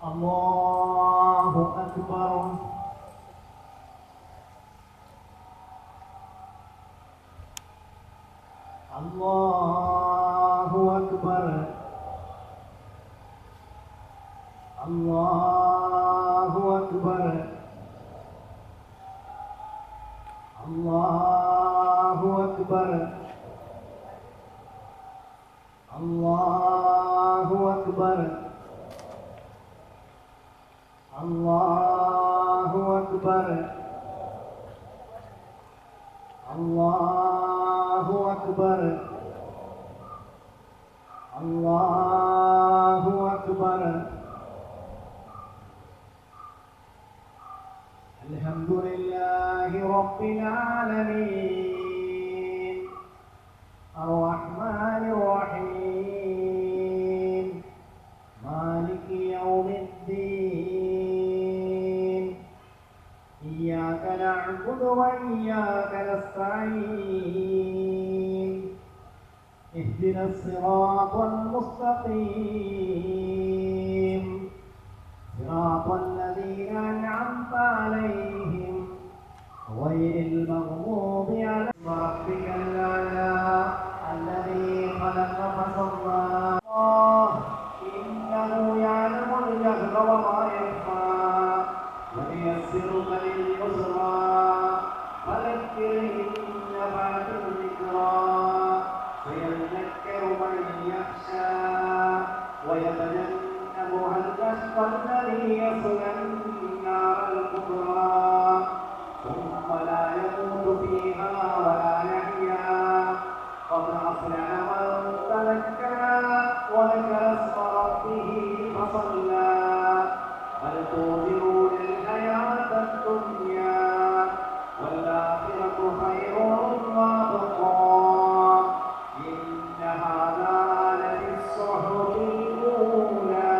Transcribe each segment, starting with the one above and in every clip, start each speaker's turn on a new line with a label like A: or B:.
A: الله أكبر. الله أكبر. الله أكبر. الله أكبر. الله أكبر. الله أكبر. الله أكبر. الله أكبر. الحمد لله رب العالمين الرحمن الرحيم مالك يوم الدين إياك نعبد وإياك نستعين اهدنا الصراط المستقيم صراط الذين أنعمت عليهم غير المغضوب عليهم ربك الأعلى الذي خلق فسوى إنه يعلم الجهر وما يخفى وليسرك لليسرى فذكر إن نفعت الذكرى سيذكر من يخشى ويتجنبها الأشقى الذي يصلى النار الكبرى ثم لا يموت فيها ولا يحيا قد أفلح من تزكى وذكر اسم ربه فصلى بل تؤثرون الحياة الدنيا والآخرة خير وأبقى إن هذا لفي الصحف الأولى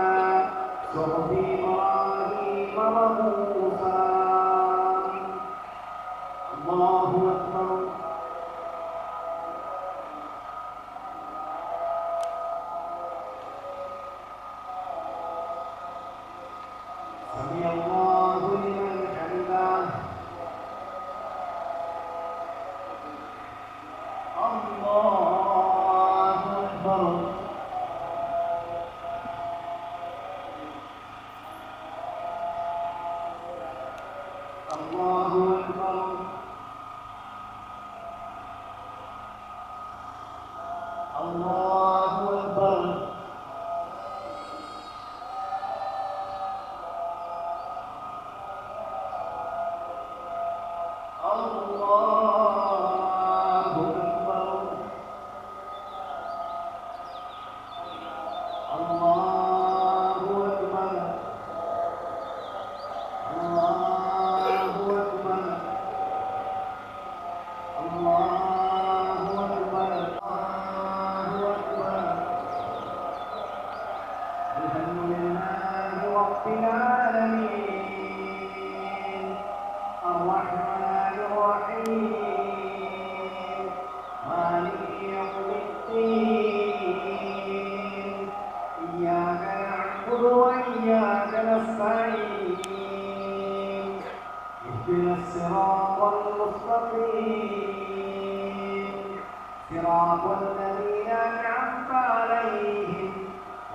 A: صحف إبراهيم وموسى. الله أكبر. سمع الله لمن حمده. الله أكبر. الله أكبر. الله أكبر. وإياك نستعين اهدنا الصراط المستقيم صراط الذين أنعمت عليهم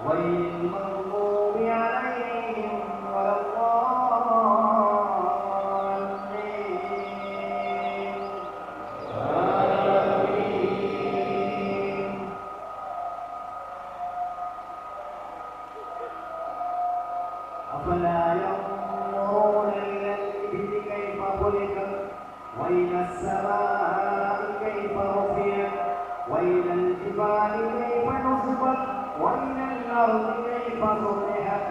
A: غير المغضوب عليهم ولا الضالين. أفلا ينظرون إلى الإبل كيف خلقت وإلى السماء كيف رفعت وإلى الجبال كيف نصبت وإلى الأرض كيف سطحت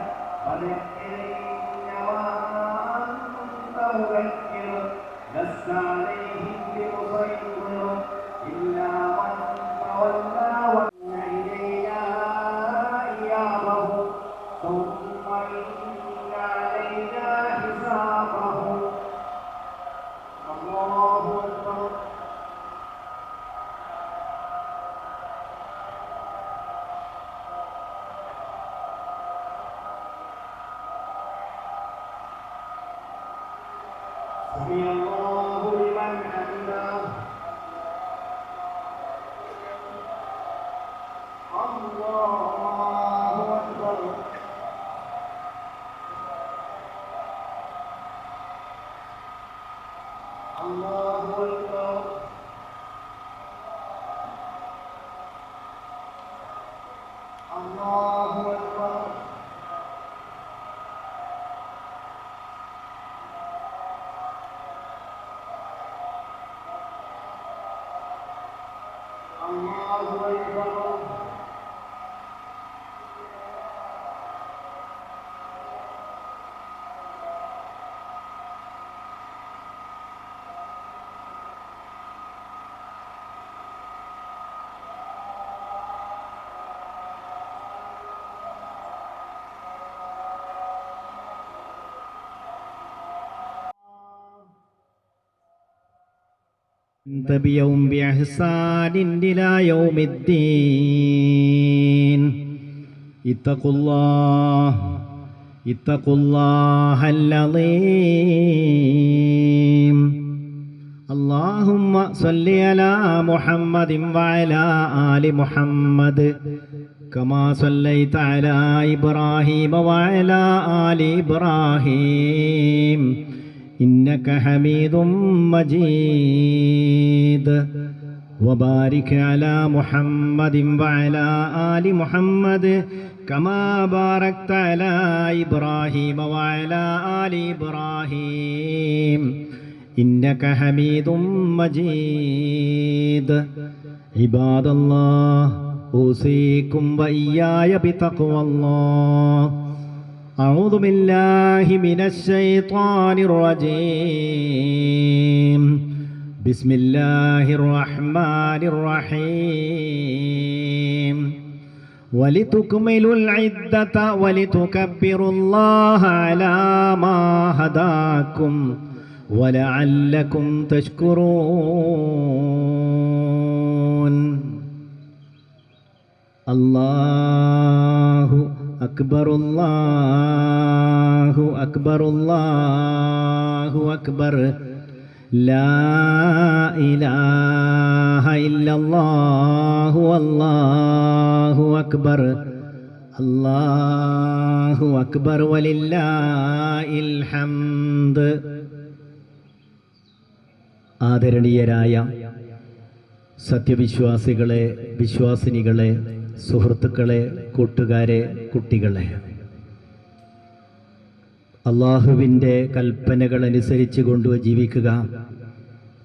A: فذكر إنما أنت مذكر لست عليهم بمسيطر إلا من تولى وإن إلينا إيابهم ثم إن علينا حسابهم. الله أكبر. سمع الله لمن حمده الله أكبر الله أكبر الله أكبر الله أكبر
B: تبعهم بإحسان إلى يوم الدين اتقوا الله العظيم اللهم صل على محمد وعلى آل محمد كما صليت على إبراهيم وعلى آل إبراهيم إنك حميد مجيد وبارك على محمد وعلى آل محمد كما باركت على إبراهيم وعلى آل إبراهيم إنك حميد مجيد عباد الله أوصيكم وإياي بتقوى الله أعوذ بالله من الشيطان الرجيم بسم الله الرحمن الرحيم ولتكملوا العدة ولتكبروا الله على ما هداكم ولعلكم تشكرون الله أكبر الله أكبر الله أكبر لا إله إلا الله والله أكبر الله أكبر ولله الحمد ആദരണീയരായ സത്യവിശ്വാസികളെ, വിശ്വാസിനികളെ, സുഹൃത്തുക്കളെ, കൂട്ടുകാരെ, കുട്ടികളെ, അള്ളാഹുവിൻ്റെ കൽപ്പനകൾ അനുസരിച്ച് കൊണ്ട് ജീവിക്കുക.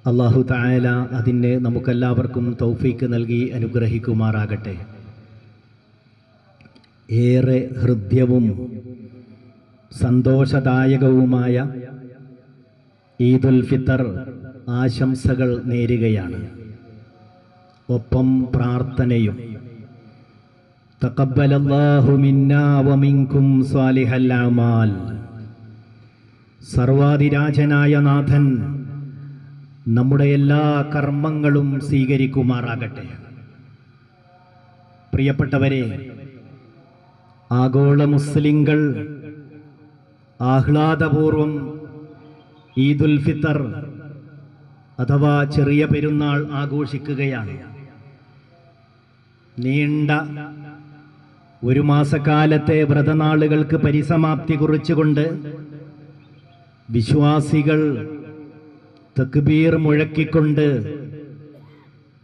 B: അള്ളാഹു തആല അതിന് നമുക്കെല്ലാവർക്കും തൗഫീക്ക് നൽകി അനുഗ്രഹിക്കുമാറാകട്ടെ. ഏറെ ഹൃദ്യവും സന്തോഷദായകവുമായ ഈദുൽ ഫിത്തർ ആശംസകൾ നേരുകയാണ്. ഒപ്പം പ്രാർത്ഥനയും. തഖബ്ബലല്ലാഹു മിന്നാ വമിൻകും സ്വാലിഹൽ അമാൽ. സർവാധിരാജനായ നാഥൻ നമ്മുടെ എല്ലാ കർമ്മങ്ങളും സ്വീകരിക്കുമാറാകട്ടെ. പ്രിയപ്പെട്ടവരെ, ആഗോള മുസ്ലിങ്ങൾ ആഹ്ലാദപൂർവം ഈദുൽ ഫിത്തർ അഥവാ ചെറിയ പെരുന്നാൾ ആഘോഷിക്കുകയാണ്. നീണ്ട ഒരു മാസക്കാലത്തെ വ്രതനാളുകൾക്ക് പരിസമാപ്തി കുറിച്ചുകൊണ്ട് വിശ്വാസികൾ തക്ബീർ മുഴക്കിക്കൊണ്ട്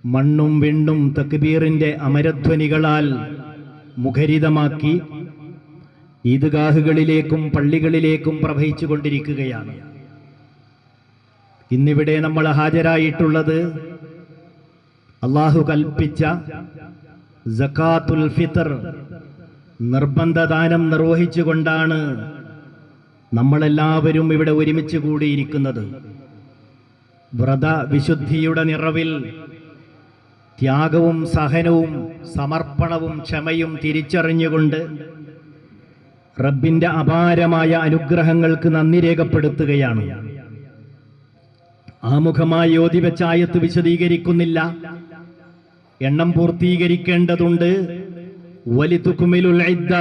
B: മണ്ണും വിണ്ണും തക്ബീറിൻ്റെ അമരധ്വനികളാൽ മുഖരിതമാക്കി ഈദ്ഗാഹുകളിലേക്കും പള്ളികളിലേക്കും പ്രവഹിച്ചു കൊണ്ടിരിക്കുകയാണ്. ഇന്നിവിടെ നമ്മൾ ഹാജരായിട്ടുള്ളത് അള്ളാഹു കൽപ്പിച്ച സകാത്തുൽ ഫിത്തർ നിർബന്ധദാനം നിർവഹിച്ചുകൊണ്ടാണ് നമ്മളെല്ലാവരും ഇവിടെ ഒരുമിച്ച് കൂടിയിരിക്കുന്നത്. വ്രത വിശുദ്ധിയുടെ നിറവിൽ ത്യാഗവും സഹനവും സമർപ്പണവും ക്ഷമയും തിരിച്ചറിഞ്ഞുകൊണ്ട് റബ്ബിന്റെ അപാരമായ അനുഗ്രഹങ്ങൾക്ക് നന്ദി രേഖപ്പെടുത്തുകയാണ്. ആമുഖമായി ഓതിവെച്ച ആയത്ത് വിശദീകരിക്കുന്നില്ല, എണ്ണം പൂർത്തീകരിക്കേണ്ടതുണ്ട്. വലിതുക്മിലുൽ ഇദ്ദ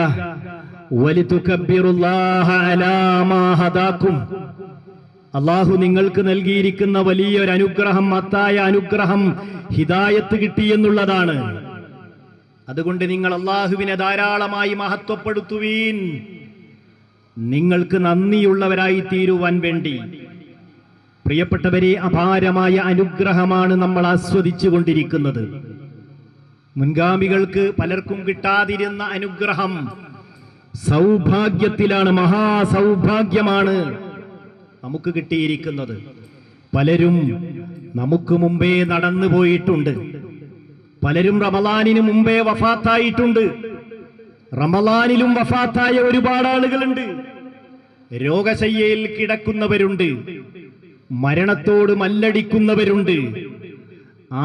B: വലിതുകബ്ബിറുല്ലാഹ അലാ മാ ഹദാകും. അള്ളാഹു നിങ്ങൾക്ക് നൽകിയിരിക്കുന്ന വലിയൊരു അനുഗ്രഹം, മഹത്തായ അനുഗ്രഹം ഹിദായത്ത് കിട്ടിയെന്നുള്ളതാണ്. അതുകൊണ്ട് നിങ്ങൾ അള്ളാഹുവിനെ ധാരാളമായി മഹത്വപ്പെടുത്തുവീൻ, നിങ്ങൾക്ക് നന്ദിയുള്ളവരായി തീരുവാൻ വേണ്ടി. പ്രിയപ്പെട്ടവരെ, അപാരമായ അനുഗ്രഹമാണ് നമ്മൾ ആസ്വദിച്ചു കൊണ്ടിരിക്കുന്നത്. മുൻഗാമികൾക്ക് പലർക്കും കിട്ടാതിരുന്ന അനുഗ്രഹം സൗഭാഗ്യത്തിലാണ്, മഹാസൗഭാഗ്യമാണ് നമുക്ക് കിട്ടിയിരിക്കുന്നത്. പലരും നമുക്ക് മുമ്പേ നടന്നു പോയിട്ടുണ്ട്. പലരും റമളാനിന് മുമ്പേ വഫാത്തായിട്ടുണ്ട്. റമളാനിലും വഫാത്തായ ഒരുപാട് ആളുകളുണ്ട്. രോഗശയ്യയിൽ കിടക്കുന്നവരുണ്ട്, മരണത്തോട് മല്ലടിക്കുന്നവരുണ്ട്,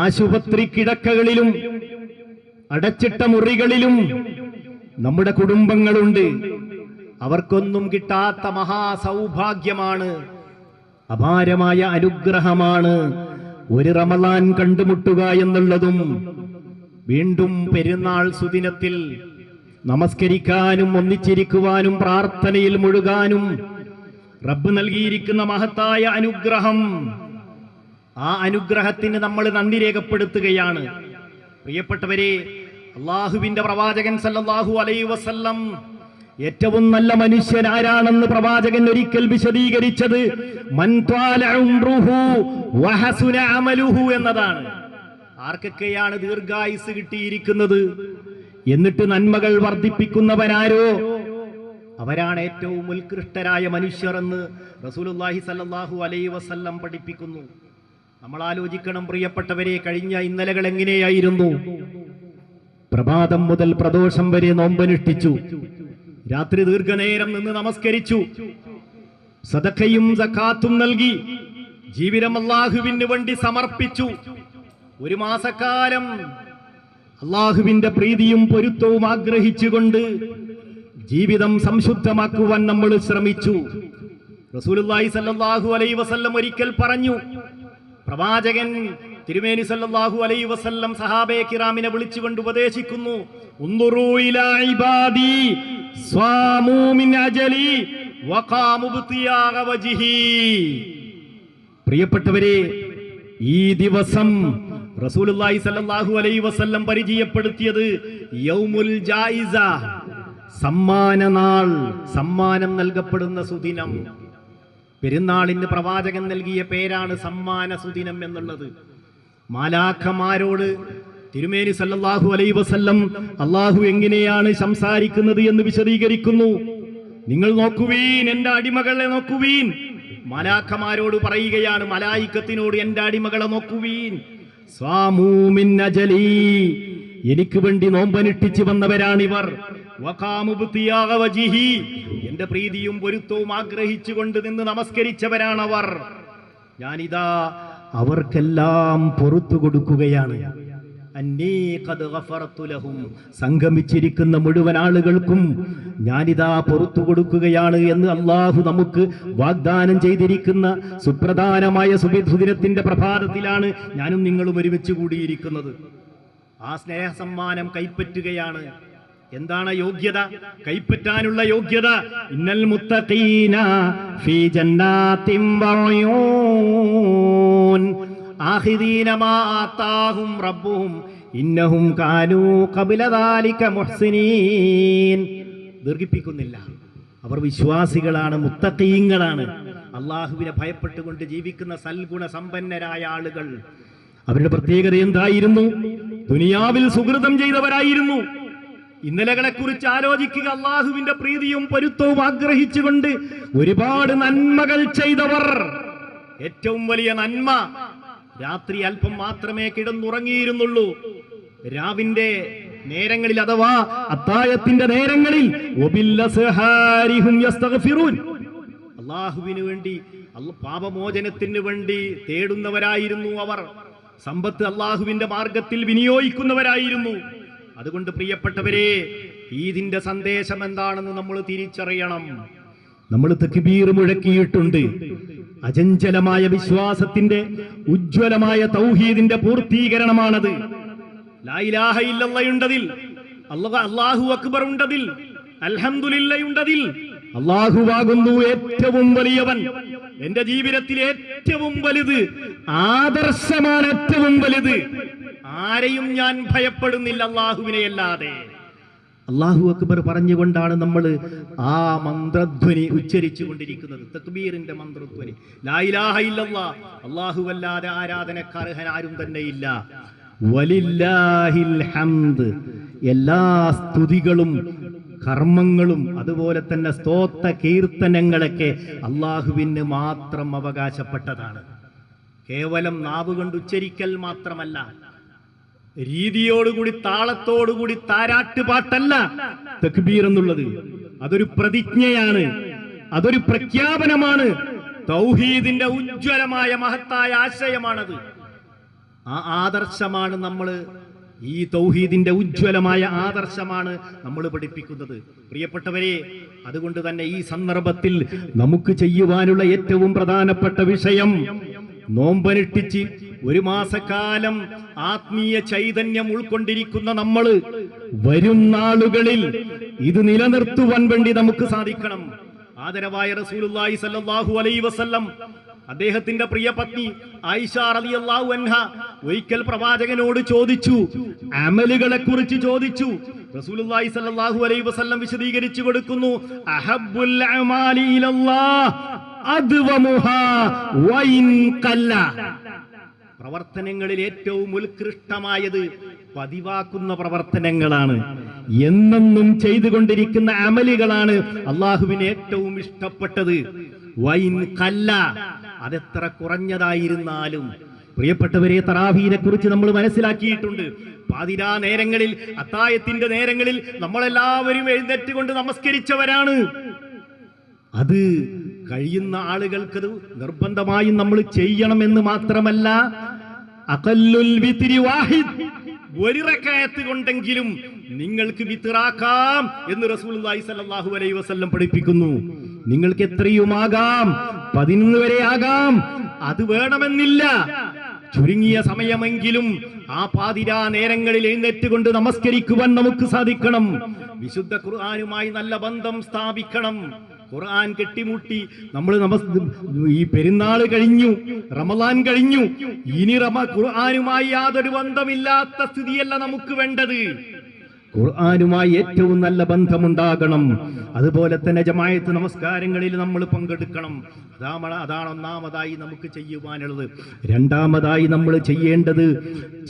B: ആശുപത്രി കിടക്കകളിലും അടച്ചിട്ട മുറികളിലും നമ്മുടെ കുടുംബങ്ങളുണ്ട്. അവർക്കൊന്നും കിട്ടാത്ത മഹാസൗഭാഗ്യമാണ്, അപാരമായ അനുഗ്രഹമാണ് ഒരു റമളാൻ കണ്ടുമുട്ടുക എന്നുള്ളതും. വീണ്ടും പെരുന്നാൾ സുദിനത്തിൽ നമസ്കരിക്കാനും ഒന്നിച്ചിരിക്കുവാനും പ്രാർത്ഥനയിൽ മുഴുകാനും റബ്ബ് നൽകിയിരിക്കുന്ന മഹത്തായ അനുഗ്രഹം. ആ അനുഗ്രഹത്തിന് നമ്മൾ നന്ദി രേഖപ്പെടുത്തുകയാണ്. പ്രിയപ്പെട്ടവരെ, അള്ളാഹുവിന്റെ പ്രവാചകൻ സല്ലല്ലാഹു അലൈഹി വസല്ലം ഏറ്റവും നല്ല മനുഷ്യൻ ആരാണെന്ന് പ്രവാചകൻ ഒരിക്കൽ വിശദീകരിച്ചത് മൻ ത്വാല ഉംറുഹു വഹസുന അമലുഹു എന്നതാണ്. ആർക്കൊക്കെയാണ് ദീർഘായുസ് കിട്ടിയിരിക്കുന്നത്, എന്നിട്ട് നന്മകൾ വർദ്ധിപ്പിക്കുന്നവരാരോ അവരാണ് ഏറ്റവും ഉത്കൃഷ്ടരായ മനുഷ്യർ എന്ന് റസൂലുള്ളാഹി സല്ലല്ലാഹു അലൈഹി വസല്ലം പഠിപ്പിക്കുന്നു. നമ്മൾ ആലോചിക്കണം പ്രിയപ്പെട്ടവരെ, കഴിഞ്ഞ ഇന്നലകൾ എങ്ങനെയായിരുന്നു? പ്രഭാതം മുതൽ പ്രദോഷം വരെ നോമ്പനുഷ്ഠിച്ചു, രാത്രി ദീർഘനേരം നിന്ന് നമസ്കരിച്ചു, സദഖയും സകാത്തും നൽകി, ജീവിതം അല്ലാഹുവിന് വേണ്ടി സമർപ്പിച്ചു. ഒരു മാസക്കാലം അല്ലാഹുവിന്റെ പ്രീതിയും പൊരുത്തവും ആഗ്രഹിച്ചുകൊണ്ട് ജീവിതം സംശുദ്ധമാക്കുവാൻ നമ്മൾ ശ്രമിച്ചു. റസൂലുള്ളാഹി സല്ലല്ലാഹു അലൈഹി വസല്ലം ഒരിക്കൽ പറഞ്ഞു, പ്രവാചകൻ തിരുമേനി സല്ലല്ലാഹു അലൈഹി വസല്ലം സഹാബയെ കിറാമിനെ വിളിച്ചുകൊണ്ട് ഉപദേശിക്കുന്നു, ഉൻദുറൂ ഇലാ ഇബാദി സ്വാമൂ മിൻ അജലി വഖാമു ബിതിയാഗ വജ്ഹി. പ്രിയപ്പെട്ടവരെ, ഈ ദിവസം റസൂലുള്ളാഹി സല്ലല്ലാഹു അലൈഹി വസല്ലം പരിചയപ്പെടുത്തിയത് യൗമുൽ ജായിസ, സമ്മാനനാൾ, സമ്മാനം നൽകപ്പെടുന്ന സുദിനം. പെരുന്നാളിന് പ്രവാചകൻ നൽകിയ പേരാണ് സമ്മാന സുദിനം എന്നുള്ളത്. മാലാഖമാരോട് തിരുമേനി സല്ലല്ലാഹു അലൈഹി വസല്ലം അല്ലാഹു എങ്ങനെയാണ് സംസാരിക്കുന്നത് എന്ന് വിശദീകരിക്കുന്നു. നിങ്ങൾ നോക്കുവീൻ, എന്റെ അടിമകളെ നോക്കുവീൻ. മാലാഖമാരോട് പറയുകയാണ്, മലായിക്കത്തിനോട് എന്റെ അടിമകളെ നോക്കുവീൻ. സ്വാമൂ മിൻ അജലി, എനിക്ക് വേണ്ടി നോമ്പനുഷ്ഠിച്ചു വന്നവരാണിവർ. വഖാമു ബിതിയാഗ വജ്ഹി, എന്റെ പ്രീതിയും പൊരുത്തവും ആഗ്രഹിച്ചുകൊണ്ട് നിന്ന് നമസ്കരിച്ചവരാണവർ. ഞാനിതാ അവർക്കെല്ലാം പുറത്തു കൊടുക്കുകയാണ്. അന്നീ ഖദ് ഗഫറതു ലഹും, സംഗമിച്ചിരിക്കുന്ന മുഴുവൻ ആളുകൾക്കും ഞാനിതാ പുറത്തു കൊടുക്കുകയാണ് എന്ന് അള്ളാഹു നമുക്ക് വാഗ്ദാനം ചെയ്തിരിക്കുന്ന സുപ്രധാനമായ സുദിനത്തിന്റെ പ്രഭാതത്തിലാണ് ഞാനും നിങ്ങളും ഒരുമിച്ച് കൂടിയിരിക്കുന്നത്. ആ സ്നേഹസമ്മാനം കൈപ്പറ്റുകയാണ്. എന്താണ് യോഗ്യത? കൈപ്പറ്റാനുള്ള യോഗ്യത, ഇന്നൽ മുത്തഖീന ഫീ ജന്നാത്തിൻ വഉയൂൻ ആഖിദീന മാ ആതാഹും റബ്ബുഹും ഇന്നഹും കാനൂ ഖബല ദാലിക മുഹ്സിനീൻ. ദീർഘിപ്പിക്കുന്നില്ല, അവർ വിശ്വാസികളാണ്, മുത്തഖീങ്ങളാണ്, അള്ളാഹുവിനെ ഭയപ്പെട്ടുകൊണ്ട് ജീവിക്കുന്ന സൽഗുണ സമ്പന്നരായ ആളുകൾ. അവരുടെ പ്രത്യേകത എന്തായിരുന്നു? ദുനിയാവിൽ സുകൃതം ചെയ്തവരായിരുന്നു. ഇന്നലകളെ കുറിച്ച് ആലോചിക്കുക. അള്ളാഹുവിന്റെ പ്രീതിയും പൊരുത്തവും ആഗ്രഹിച്ചുകൊണ്ട് ഒരുപാട് നന്മകൾ ചെയ്തവർ. ഏറ്റവും വലിയ നന്മ, രാത്രി അല്പം മാത്രമേ കിടന്നുറങ്ങിയിരുന്നുള്ളൂ. രാവിന്റെ നേരങ്ങളിൽ അഥവാ അത്താഴത്തിന്റെ നേരങ്ങളിൽ അള്ളാഹുവിന് വേണ്ടി, പാപമോചനത്തിന് വേണ്ടി തേടുന്നവരായിരുന്നു അവർ. സമ്പത്ത് അള്ളാഹുവിന്റെ മാർഗത്തിൽ വിനിയോഗിക്കുന്നവരായിരുന്നു. അതുകൊണ്ട് പ്രിയപ്പെട്ടവരെ, ഈദിന്റെ സന്ദേശം എന്താണെന്ന് നമ്മൾ തിരിച്ചറിയണം. നമ്മൾ തക്ബീർ മുഴക്കിയിട്ടുണ്ട്. അചഞ്ചലമായ വിശ്വാസത്തിന്റെ, ഉജ്ജ്വലമായ തൗഹീദിന്റെ പൂർത്തീകരണമാണത്. ലാ ഇലാഹ ഇല്ലല്ലാഹ് ഉണ്ടതിൽ, അല്ലാഹു അക്ബർ ഉണ്ടതിൽ, അൽഹംദുലില്ലാഹ് ഉണ്ടതിൽ, അള്ളാഹുവാകുന്നു ഏറ്റവും വലിയവൻ. എന്റെ ജീവിതത്തിൽ ഏറ്റവും വലുത്, ആദർശമാണ് ഏറ്റവും വലുത്. ആരെയും ഞാൻ ഭയപ്പെടുന്നില്ല അള്ളാഹുവിനെ അല്ലാതെ. അല്ലാഹു അക്ബർ പറഞ്ഞുകൊണ്ടാണ് നമ്മൾ ആ മന്ത്രധ്വനി ഉച്ചരിച്ചു കൊണ്ടിരിക്കുന്നത്. തക്ബീറിന്റെ മന്ത്രധ്വനി, ലാ ഇലാഹ ഇല്ലല്ലാഹ്, അല്ലാഹുവല്ലാതെ ആരാധനക്കർഹൻ ആരും തന്നെയില്ല. വലില്ലാഹിൽ ഹംദ്, എല്ലാ സ്തുതികളും കർമ്മങ്ങളും അതുപോലെ തന്നെ സ്തോത്ര കീർത്തനങ്ങളൊക്കെ അള്ളാഹുവിന് മാത്രം അവകാശപ്പെട്ടതാണ്. കേവലം നാവ് കൊണ്ട് ഉച്ചരിക്കൽ മാത്രമല്ല, രീതിയോടുകൂടി താളത്തോടുകൂടി താരാട്ട് പാട്ടല്ല തക്ബീർ എന്നുള്ളത്. അതൊരു പ്രതിജ്ഞയാണ്, അതൊരു പ്രഖ്യാപനമാണ്. തൗഹീദിന്റെ ഉജ്ജ്വലമായ മഹത്തായ ആശയമാണത്. ആ ആദർശമാണ് നമ്മൾ, ഈ തൗഹീദിന്റെ ഉജ്ജ്വലമായ ആദർശമാണ് നമ്മൾ പഠിപ്പിക്കുന്നത്. പ്രിയപ്പെട്ടവരെ, അതുകൊണ്ട് തന്നെ ഈ സന്ദർഭത്തിൽ നമുക്ക് ചെയ്യുവാനുള്ള ഏറ്റവും പ്രധാനപ്പെട്ട വിഷയം, നോമ്പനുഷ്ഠിച്ച് ഒരു മാസക്കാലം ആത്മീയ ചൈതന്യം ഉൾക്കൊണ്ടിരിക്കുന്ന നമ്മൾ വരും നാളുകളിൽ ഇത് നിലനിർത്തുവാൻ വേണ്ടി നമുക്ക് സാധിക്കണം. ആദരവായ റസൂലുള്ളാഹി സ്വല്ലല്ലാഹു അലൈഹി വസല്ലം അദ്ദേഹത്തിന്റെ പ്രിയ പത്നി ആയിഷ റളിയല്ലാഹു അൻഹ ഒരിക്കൽ പ്രവാചകനോട് ചോദിച്ചു, അമലുകളെ കുറിച്ച് ചോദിച്ചു. റസൂലുള്ളാഹി സ്വല്ലല്ലാഹു അലൈഹി വസല്ലം വിശദീകരിച്ചു കൊടുക്കുന്നു, അഹബ്ബുൽ അമാലി ഇലല്ലാഹ് അദ്വമുഹാ വഇൻ ഖല്ല. പ്രവർത്തനങ്ങളിൽ ഏറ്റവും ഉത്കൃഷ്ടമായത് പതിവാക്കുന്ന പ്രവർത്തനങ്ങളാണ്, എന്നെന്നും ചെയ്തുകൊണ്ടിരിക്കുന്ന അമലുകളാണ് അള്ളാഹുവിന് ഏറ്റവും ഇഷ്ടപ്പെട്ടത്. വൈൻ കല്ല, അതെത്ര കുറഞ്ഞതായിരുന്നാലും. പ്രിയപ്പെട്ടവരെ, തറാവീഹിനെ കുറിച്ച് നമ്മൾ മനസ്സിലാക്കിയിട്ടുണ്ട്. പാതിരാ നേരങ്ങളിൽ, അത്തായത്തിന്റെ നേരങ്ങളിൽ നമ്മളെല്ലാവരും എഴുന്നേറ്റുകൊണ്ട് നമസ്കരിച്ചവരാണ്. അത് കഴിയുന്ന ആളുകൾക്കത് നിർബന്ധമായും നമ്മൾ ചെയ്യണമെന്ന് മാത്രമല്ല, അഖല്ലുൽ വിത്രി വാഹിദ്, ഒരു റക്അത്ത് കൊണ്ടെങ്കിലും നിങ്ങൾക്ക് വിത്റാക്കാം എന്ന് റസൂലുള്ളാഹി സ്വല്ലല്ലാഹു അലൈഹി വസല്ലം പഠിപ്പിക്കുന്നു. നിങ്ങൾക്ക് എത്രയുമാകാം, 11 വരെ ആകാം, അത് വേണമെന്നില്ല. ചുരുങ്ങിയ സമയമെങ്കിലും ആ പാതിരാ നേരങ്ങളിൽ എഴുന്നേറ്റുകൊണ്ട് നമസ്കരിക്കുവാൻ നമുക്ക് സാധിക്കണം. വിശുദ്ധ ഖുർആനുമായി നല്ല ബന്ധം സ്ഥാപിക്കണം. ഖുർആൻ കെട്ടിമുട്ടി നമ്മൾ ഈ പെരുന്നാൾ കഴിഞ്ഞു, റമളാൻ കഴിഞ്ഞു, ഇനി ഖുർആനുമായി യാതൊരു ബന്ധമില്ലാത്ത സ്ഥിതിയല്ല നമുക്ക് വേണ്ടത്. ഖുർആനുമായി ഏറ്റവും നല്ല ബന്ധമുണ്ടാകണം. അതുപോലെ തന്നെ ജമാഅത്ത് നമസ്കാരങ്ങളിൽ നമ്മൾ പങ്കെടുക്കണം. അതാണ് ഒന്നാമതായി നമുക്ക് ചെയ്യുവാനുള്ളത്. രണ്ടാമതായി നമ്മൾ ചെയ്യേണ്ടത്,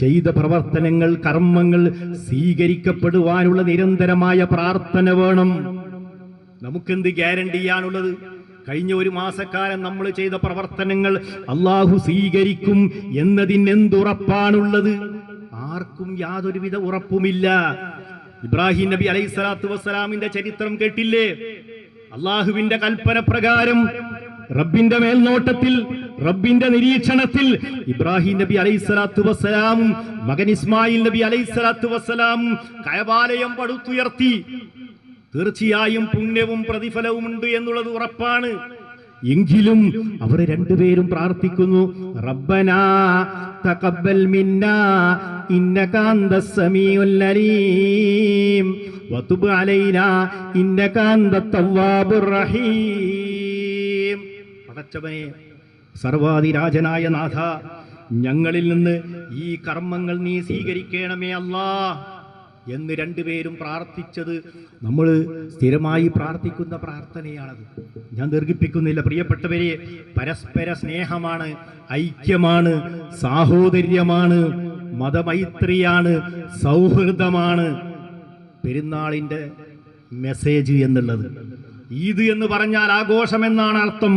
B: ചെയ്ത പ്രവർത്തനങ്ങൾ, കർമ്മങ്ങൾ സ്വീകരിക്കപ്പെടുവാനുള്ള നിരന്തരമായ പ്രാർത്ഥന വേണം. നമുക്കെന്ത് ഗ്യാരണ്ടിയാണുള്ളത്? കഴിഞ്ഞ ഒരു മാസക്കാലം നമ്മൾ ചെയ്ത പ്രവർത്തനങ്ങൾ അള്ളാഹു സ്വീകരിക്കും എന്നതിന് എന്തുറപ്പാണുള്ളത്? ആർക്കും യാതൊരുവിധ ഉറപ്പുമില്ല. ഇബ്രാഹിം നബി അലൈഹി സ്വലാത്തു വസ്സലാമിന്റെ ചരിത്രം കേട്ടില്ലേ? അള്ളാഹുവിന്റെ കൽപ്പന പ്രകാരം, റബ്ബിന്റെ മേൽനോട്ടത്തിൽ, റബ്ബിന്റെ നിരീക്ഷണത്തിൽ ഇബ്രാഹിം നബി അലൈഹി സ്വലാത്തു വസ്സലാമും മകൻ ഇസ്മായിൽ നബി അലൈഹി സ്വലാത്തു വസ്സലാമും കഅബാലയം പടുത്തുയർത്തി. തീർച്ചയായും പുണ്യവും പ്രതിഫലവും ഉണ്ട് എന്നുള്ളത് ഉറപ്പാണ്. എങ്കിലും അവർ രണ്ടുപേരും പ്രാർത്ഥിക്കുന്നു, റബ്ബനാ തഖബ്ബൽ മിന്നാ ഇന്നക അന്തസ് സമീഉൽ അലീം വതുബ് അലൈനാ ഇന്നക അന്തത് തവ്വാബുർ റഹീം. പടച്ചവനേ, സർവാധിരാജനായ നാഥ, ഞങ്ങളിൽ നിന്ന് ഈ കർമ്മങ്ങൾ നീ സ്വീകരിക്കണമേ അല്ലാഹ് എന്ന് രണ്ടുപേരും പ്രാർത്ഥിച്ചത് നമ്മൾ സ്ഥിരമായി പ്രാർത്ഥിക്കുന്ന പ്രാർത്ഥനയാണത്. ഞാൻ ദീർഘിപ്പിക്കുന്നില്ല. പ്രിയപ്പെട്ടവരെ, പരസ്പര സ്നേഹമാണ്, ഐക്യമാണ്, സാഹോദര്യമാണ്, മതമൈത്രിയാണ്, സൗഹൃദമാണ് പെരുന്നാളിന്റെ മെസ്സേജ് എന്നുള്ളത്. ഈദ് എന്ന് പറഞ്ഞാൽ ആഘോഷമെന്നാണ് അർത്ഥം.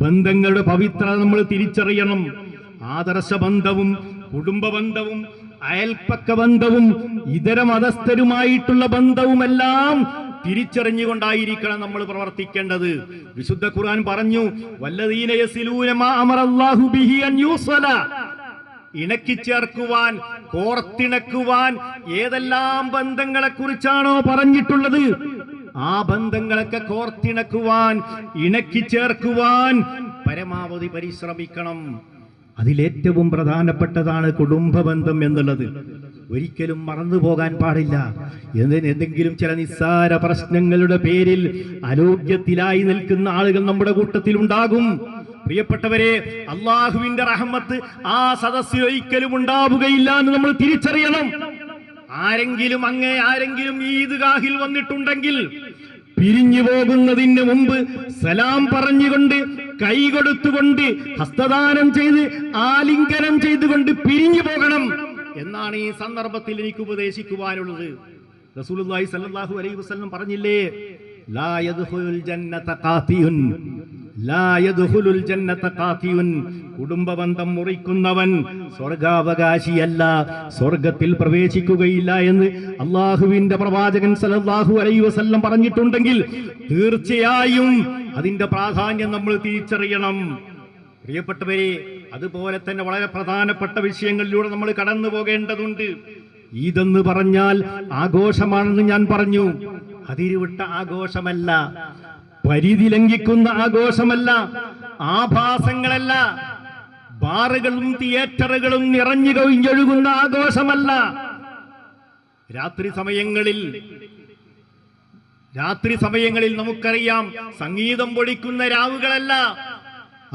B: ബന്ധങ്ങളുടെ പവിത്രത നമ്മൾ തിരിച്ചറിയണം. ആദർശ ബന്ധവും കുടുംബ ബന്ധവും അയൽപ്പക്ക ബന്ധവും ഇതര മതസ്ഥരുമായിട്ടുള്ള ബന്ധവുമെല്ലാം തിരിച്ചറിഞ്ഞുകൊണ്ടായിരിക്കണം നമ്മൾ പ്രവർത്തിക്കേണ്ടത്. വിശുദ്ധ ഖുർആൻ പറഞ്ഞു, വല്ലദീന യസിലൂന മാ അമറല്ലാഹു ബിഹി അൻ യൂസല. ഇണക്കിച്ചേർക്കുവാൻ, കോർത്തിണക്കുവാൻ ഏതെല്ലാം ബന്ധങ്ങളെ കുറിച്ചാണോ പറഞ്ഞിട്ടുള്ളത്, ആ ബന്ധങ്ങളൊക്കെ കോർത്തിണക്കുവാൻ, ഇണക്കിച്ചേർക്കുവാൻ പരമാവധി പരിശ്രമിക്കണം. അതിലേറ്റവും പ്രധാനപ്പെട്ടതാണ് കുടുംബ ബന്ധം എന്നുള്ളത്. ഒരിക്കലും മറന്നു പോകാൻ പാടില്ല. എന്തെങ്കിലും ചില നിസ്സാര പ്രശ്നങ്ങളുടെ പേരിൽ അലോക്യത്തിലായി നിൽക്കുന്ന ആളുകൾ നമ്മുടെ കൂട്ടത്തിൽ ഉണ്ടാകും. പ്രിയപ്പെട്ടവരെ, അള്ളാഹുവിന്റെ റഹ്മത്ത് ആ സദസ്സിൽ ഒരിക്കലും ഉണ്ടാവുകയില്ല എന്ന് നമ്മൾ തിരിച്ചറിയണം. ആരെങ്കിലും ഈദ്ഗാഹിൽ വന്നിട്ടുണ്ടെങ്കിൽ പിരിഞ്ഞു പോകുന്നതിന് മുമ്പ് സലാം പറഞ്ഞുകൊണ്ട്, കൈകൊടുത്തുകൊണ്ട്, ഹസ്തദാനം ചെയ്ത്, ആലിംഗനം ചെയ്തുകൊണ്ട് പിരിഞ്ഞു പോകണം എന്നാണ് ഈ സന്ദർഭത്തിൽ എനിക്ക് ഉപദേശിക്കുവാനുള്ളത്. റസൂലുള്ളാഹി സ്വല്ലല്ലാഹു അലൈഹി വസല്ലം പറഞ്ഞില്ലേ, ലാ യദ്ഖുലുൽ ജന്നത ഖാതിയുൻ, ലാ യദ്ഖുലുൽ ജന്നത ഖാതിയുൻ, കുടുംബബന്ധം മുറിക്കുന്നവൻ സ്വർഗാവകാശിയല്ല, സ്വർഗത്തിൽ പ്രവേശിക്കുകയില്ല എന്ന് അള്ളാഹുവിന്റെ പ്രവാചകൻ സല്ലല്ലാഹു അലൈഹി വസല്ലം പറഞ്ഞിട്ടുണ്ടെങ്കിൽ തീർച്ചയായും അതിന്റെ പ്രാധാന്യം നമ്മൾ തിരിച്ചറിയണം. പ്രിയപ്പെട്ടവരെ, അതുപോലെ തന്നെ വളരെ പ്രധാനപ്പെട്ട വിഷയങ്ങളിലൂടെ നമ്മൾ കടന്നു പോകേണ്ടതുണ്ട്. ഈദെന്ന് പറഞ്ഞാൽ ആഘോഷമാണെന്ന് ഞാൻ പറഞ്ഞു. അതിരുവിട്ട ആഘോഷമല്ല, പരിധി ലംഘിക്കുന്ന ആഘോഷമല്ല, ആഭാസങ്ങളല്ല, ബാറുകളും തിയേറ്ററുകളും നിറഞ്ഞു കവിഞ്ഞൊഴുകുന്ന ആഘോഷമല്ല. രാത്രി സമയങ്ങളിൽ നമുക്കറിയാം സംഗീതം പൊടിക്കുന്ന രാവുകളല്ല.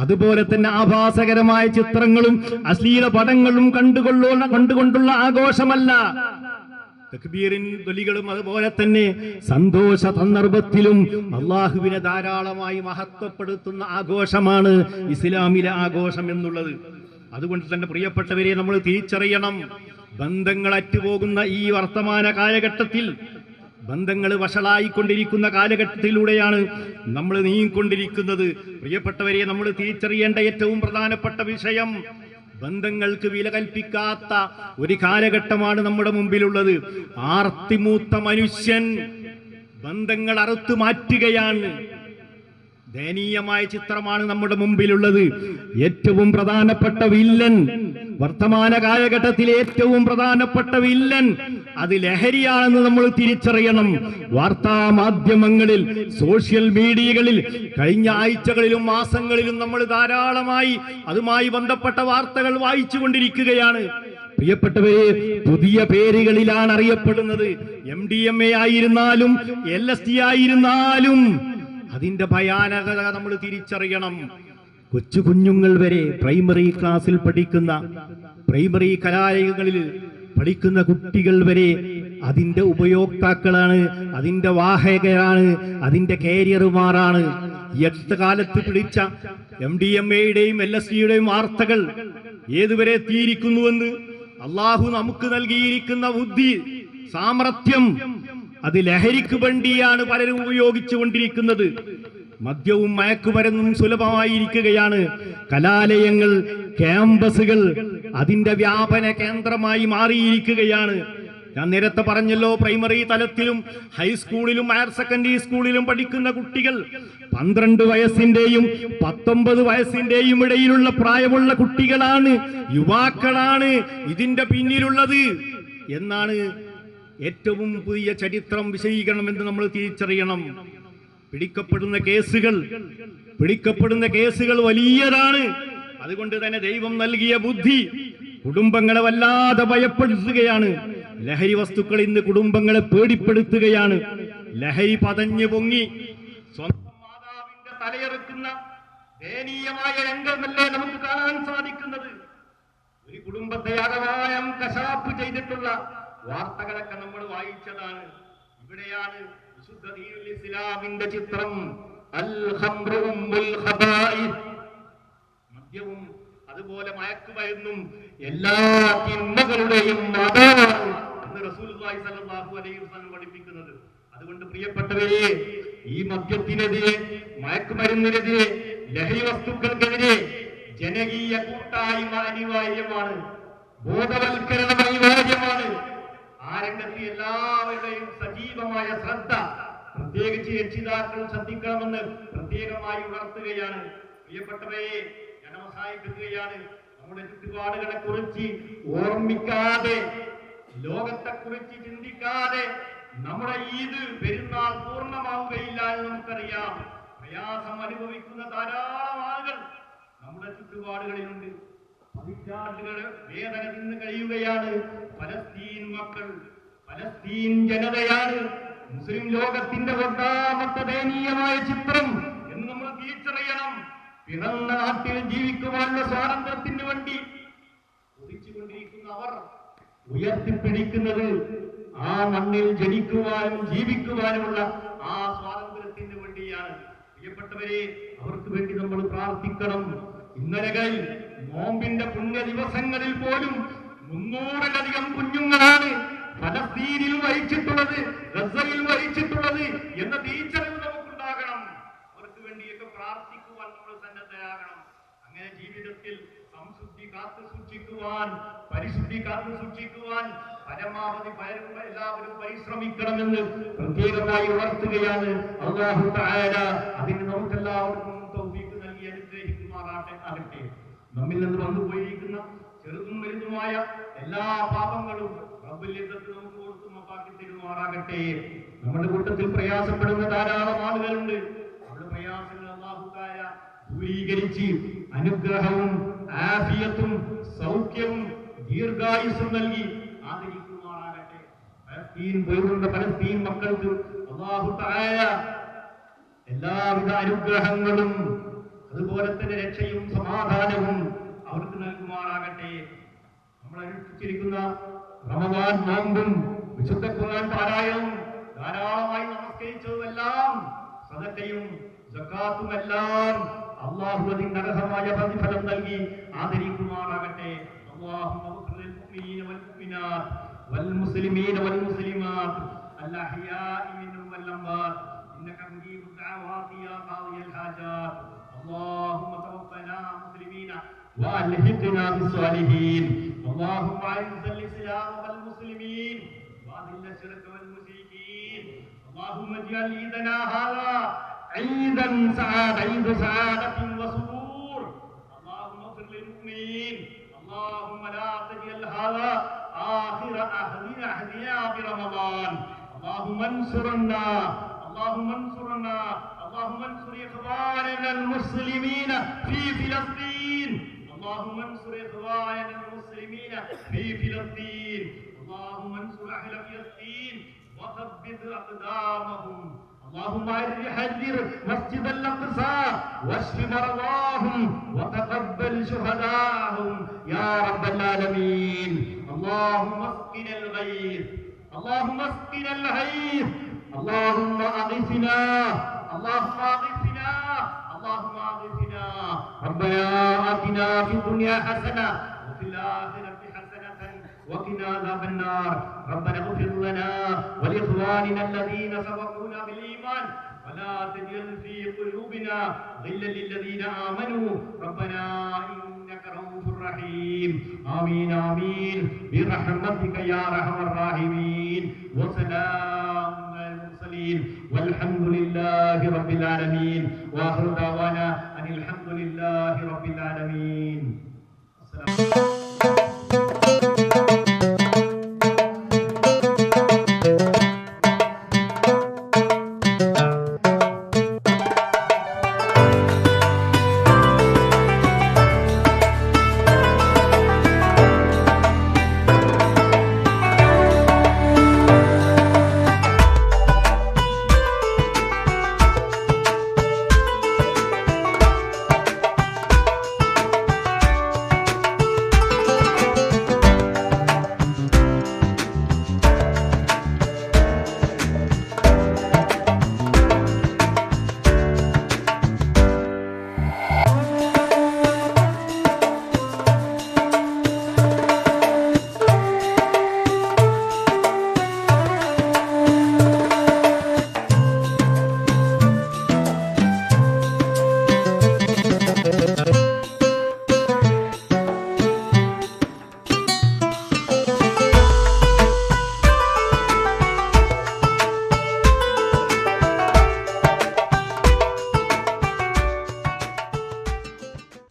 B: അതുപോലെ തന്നെ ആഭാസകരമായ ചിത്രങ്ങളും അശ്ലീല പടങ്ങളും കണ്ടുകൊണ്ടുള്ള ആഘോഷമല്ല. തക്ബീറിൻ ധ്വനികളും അതുപോലെ തന്നെ സന്തോഷ സന്ദർഭത്തിലും അള്ളാഹുവിനെ ധാരാളമായി മഹത്വപ്പെടുത്തുന്ന ആഘോഷമാണ് ഇസ്ലാമിലെ ആഘോഷം എന്നുള്ളത്. അതുകൊണ്ട് തന്നെ പ്രിയപ്പെട്ടവരെ, നമ്മൾ തിരിച്ചറിയണം, ബന്ധങ്ങൾ അറ്റുപോകുന്ന ഈ വർത്തമാന കാലഘട്ടത്തിൽ, ബന്ധങ്ങൾ വഷളായിക്കൊണ്ടിരിക്കുന്ന കാലഘട്ടത്തിലൂടെയാണ് നമ്മൾ നീങ്ങിക്കൊണ്ടിരിക്കുന്നത്. പ്രിയപ്പെട്ടവരെ, നമ്മൾ തിരിച്ചറിയേണ്ട ഏറ്റവും പ്രധാനപ്പെട്ട വിഷയം, ബന്ധങ്ങൾക്ക് വില കൽപ്പിക്കാത്ത ഒരു കാലഘട്ടമാണ് നമ്മുടെ മുമ്പിലുള്ളത്. ആർത്തിമൂത്ത മനുഷ്യൻ ബന്ധങ്ങൾ അറുത്തു മാറ്റുകയാണ്. ദയനീയമായ ചിത്രമാണ് നമ്മുടെ മുമ്പിലുള്ളത്. ഏറ്റവും പ്രധാനപ്പെട്ട വില്ലൻ, വർത്തമാന കാലഘട്ടത്തിലെ ഏറ്റവും പ്രധാനപ്പെട്ട വില്ലൻ അത് ലഹരിയാണെന്ന് നമ്മൾ തിരിച്ചറിയണം. വാർത്താ മാധ്യമങ്ങളിൽ, സോഷ്യൽ മീഡിയകളിൽ കഴിഞ്ഞ ആഴ്ചകളിലും മാസങ്ങളിലും നമ്മൾ ധാരാളമായി അതുമായി ബന്ധപ്പെട്ട വാർത്തകൾ വായിച്ചു കൊണ്ടിരിക്കുകയാണ്. പ്രിയപ്പെട്ടവരെ, പുതിയ പേരുകളിലാണ് അറിയപ്പെടുന്നത്. MDMA ആയിരുന്നാലും LSD ആയിരുന്നാലും അതിന്റെ ഭയാനകത നമ്മൾ തിരിച്ചറിയണം. കൊച്ചു കുഞ്ഞുങ്ങൾ വരെ പ്രൈമറി ക്ലാസ്സിൽ പഠിക്കുന്ന, പ്രൈമറി കലാലയങ്ങളിൽ പഠിക്കുന്ന കുട്ടികൾ വരെ അതിന്റെ ഉപയോക്താക്കളാണ്, അതിന്റെ വാഹകരാണ്, അതിന്റെ കാരിയർമാരാണ്. ഈ അടുത്ത കാലത്ത് പിടിച്ച MDMA-യുടെയും LSD-യുടെയും വാർത്തകൾ ഏതുവരെ എത്തിയിരിക്കുന്നുവെന്ന്, അള്ളാഹു നമുക്ക് നൽകിയിരിക്കുന്ന ബുദ്ധി, സാമർത്ഥ്യം, അത് ലഹരിക്ക് വേണ്ടിയാണ് പലരും ഉപയോഗിച്ചു കൊണ്ടിരിക്കുന്നത്. മദ്യവും മയക്കുമരുന്നും സുലഭമായിരിക്കുകയാണ്. കലാലയങ്ങൾ, ക്യാമ്പസുകൾ അതിന്റെ വ്യാപന കേന്ദ്രമായി മാറിയിരിക്കുകയാണ്. ഞാൻ നേരത്തെ പറഞ്ഞല്ലോ, പ്രൈമറി തലത്തിലും ഹൈസ്കൂളിലും ഹയർ സെക്കൻഡറി സ്കൂളിലും പഠിക്കുന്ന കുട്ടികൾ 12 വയസ്സിന്റെയും 19 വയസ്സിന്റെയും ഇടയിലുള്ള പ്രായമുള്ള കുട്ടികളാണ്, യുവാക്കളാണ് ഇതിന്റെ പിന്നിലുള്ളത് എന്നാണ് ഏറ്റവും പുതിയ ചരിത്രം വിശദീകരണമെന്ന് നമ്മൾ തിരിച്ചറിയണം. പിടിക്കപ്പെടുന്ന കേസുകൾ വലിയതാണ്. അതുകൊണ്ട് തന്നെ ദൈവം നൽകിയ ബുദ്ധി കുടുംബങ്ങളെ വല്ലാതെ ഭയപ്പെടുത്തുകയാണ്. ലഹരി വസ്തുക്കൾ ഇന്ന് കുടുംബങ്ങളെ പേടിപ്പെടുത്തുകയാണ്. ലഹരി പതഞ്ഞു പൊങ്ങി സ്വന്തം മാതാവിന്റെ തലയെറുക്കുന്ന ദയനീയമായ രംഗമല്ലേ നമുക്ക് കാണാൻ സാധിക്കുന്നത്. ഒരു കുടുംബത്തെ അകവായം കശാപ്പ് ചെയ്തിട്ടുള്ള വാർത്തകളൊക്കെ നമ്മൾ വായിച്ചതാണ്. ഇവിടെയാണ് വിശുദ്ധ ദീനുൽ ഇസ്ലാമിന്റെ ചിത്രം. അൽ ഖംറു ഉമ്മുൽ ഖബായിസ്, മദ്യവും അതുപോലെ മയക്കുമരുന്നും എല്ലാ തിന്മകളുടെയും മാതാവാണ് എന്ന് റസൂലുള്ളാഹി സ്വല്ലല്ലാഹു അലൈഹി വസല്ലം പഠിപ്പിക്കുന്നത്. അതുകൊണ്ട് പ്രിയപ്പെട്ടവരെ, ഈ മദ്യത്തിനെതിരെ, മയക്കുമരുന്നിനെതിരെ, ലഹരി വസ്തുക്കൾക്കെതിരെ ജനകീയ കൂട്ടായ്മ അനിവാര്യമാണ്. ബോധവൽക്കരണം അനിവാര്യമാണ്. ആ രംഗത്ത് എല്ലാവരുടെയും സജീവമായ ശ്രദ്ധ പ്രത്യേകിച്ച് രക്ഷിതാക്കൾ ശ്രദ്ധിക്കണമെന്ന് പ്രത്യേകമായി ഉണർത്തുകയാണ്. പ്രിയപ്പെട്ടവരെ, ഞാൻ അവസാനിപ്പിക്കുകയാണ്. നമ്മുടെ ചുറ്റുപാടുകളെ കുറിച്ച് ഓർമ്മിക്കാതെ, ലോകത്തെ കുറിച്ച് ചിന്തിക്കാതെ നമ്മുടെ ഈദ് പെരുന്നാൾ പൂർണ്ണമാവുകയില്ല എന്ന് നമുക്കറിയാം. പ്രയാസം അനുഭവിക്കുന്ന ധാരാളം ആളുകൾ നമ്മുടെ ചുറ്റുപാടുകളിലുണ്ട്. പതിറ്റാണ്ടുകൾ വേദന നിന്ന് കഴിയുകയാണ് ഫലസ്തീൻ മക്കൾ, ഫലസ്തീൻ ജനതയാണ് മുസ്ലിം ലോകത്തിന്റെ ഒന്നാമത്തെ ദയനീയമായ ചിത്രം എന്ന് നമ്മൾ തിരിച്ചറിയണം. പിറന്ന നാട്ടിൽ ജീവിക്കുവാനുള്ള സ്വാതന്ത്ര്യത്തിന് വേണ്ടി കൊതിച്ചുകൊണ്ടിരിക്കുന്ന അവർ ഉയർത്തിപ്പിടിക്കുന്നത് ആ മണ്ണിൽ ജനിക്കുവാനും ജീവിക്കുവാനുമുള്ള ആ സ്വാതന്ത്ര്യത്തിന് വേണ്ടിയാണ്. പ്രിയപ്പെട്ടവരെ, അവർക്ക് വേണ്ടി നമ്മൾ പ്രാർത്ഥിക്കണം. ഇന്നലകൾ നോമ്പിന്റെ പുണ്യ ദിവസങ്ങളിൽ പോലും 300-ലധികം കുഞ്ഞുങ്ങളാണ് ഫലസ്തീനിൽ മരിച്ചിട്ടുള്ളത്, ഗസയിൽ മരിച്ചിട്ടുള്ളത് എന്ന തിരിച്ചറിവ് നമുക്കുണ്ടാകണം. അവർക്ക് വേണ്ടിയൊക്കെ പ്രാർത്ഥിക്കുവാൻ നമ്മൾ സന്നദ്ധരാകണം. അങ്ങനെ ജീവിതത്തിൽ സംശുദ്ധി കാത്തു സൂക്ഷിക്കുവാൻ, പരിശുദ്ധി കാത്തു സൂക്ഷിക്കുവാൻ പരമാവധി എല്ലാവരും പരിശ്രമിക്കണമെന്ന് പ്രത്യേകമായി ഉണർത്തുകയാണ് അല്ലാഹു തആല. അതിന് നമുക്കെല്ലാവർക്കും തൗഫീഖ് നൽകി അനുഗ്രഹിക്കുമാറാകട്ടെ. നമ്മിൽ നിന്ന് വന്നുപോയിരിക്കുന്ന ചെറുതും വലുതുമായ എല്ലാ പാപങ്ങളും റബ്ബുൽ ഇസ്സത്ത് നമുക്ക് കൊടുത്തു മാപ്പാക്കി തരുമാറാകട്ടെ. നമ്മുടെ കൂട്ടത്തിൽ പ്രയാസപ്പെടുന്ന ധാരാളം ആളുകളുണ്ട്. അവരുടെ പ്രയാസങ്ങൾ അല്ലാഹു തആല ദൂരീകരിച്ച് അനുഗ്രഹവും ആഫിയത്തും സൗഖ്യവും ദീർഘായുസ്സും നൽകി ആദരിക്കുമാറാകട്ടെ. ഫലസ്തീൻ മക്കൾക്ക് അല്ലാഹു തആല എല്ലാവിധ അനുഗ്രഹങ്ങളും അതുപോലെ തന്നെ രക്ഷയും സമാധാനവും അവർക്ക് നൽകുമാറാകട്ടെ. നമ്മൾ അനുഷ്ഠിച്ചിരിക്കുന്ന റമദാൻ നോമ്പും വിശുദ്ധ ഖുർആൻ പാരായണവും ധാരാളമായി നമസ്കരിച്ചതുമെല്ലാം സദഖയും സകാത്തും എല്ലാം അല്ലാഹു അതിന് അർഹമായ പ്രതിഫലം നൽകി ആദരിക്കുമാറാകട്ടെ. اللهم اغفر للمؤمنين والمؤمنات والمسلمين والمسلمات الأحياء منهم والأموات إنك مجيب الدعوات يا قاضي الحاجات. اللهم توفنا مسلمين وألحقنا بالصالحين. اللهم أعز الإسلام والمسلمين وأذل الشرك والمشركين. اللهم اجعل عيدنا هذا عيد سعادة وسرور. اللهم اغفر للمؤمنين. اللهم لا تجعل هذا آخر عهدنا برمضان. اللهم انصرنا، اللهم انصرنا، اللهم انصر إخواننا المسلمين في فلسطين. اللهم انصر إخواننا المسلمين في فلسطين. اللهم انصر أهل فلسطين وثبت أقدامهم. اللهم حرر مسجد الأقصى واشف مرضاهم وتقبل شهداءهم يا رب العالمين. اللهم اسقنا الغيث، اللهم اسقنا الغيث، اللهم أغثنا، اللهم أغثنا، اللهم أغثنا. ربنا آتنا في الدنيا حسنة وفي الآخرة حسنة وقنا عذاب النار. ربنا اغفر لنا ولإخواننا الذين سبقونا بالإيمان ولا تجعل في قلوبنا غلا للذين آمنوا ربنا إنك رؤوف رحيم. آمين آمين برحمتك يا أرحم الراحمين. وسلام على المرسلين والحمد لله رب العالمين. وآخر دعوانا أن الحمد لله رب العالمين. السلام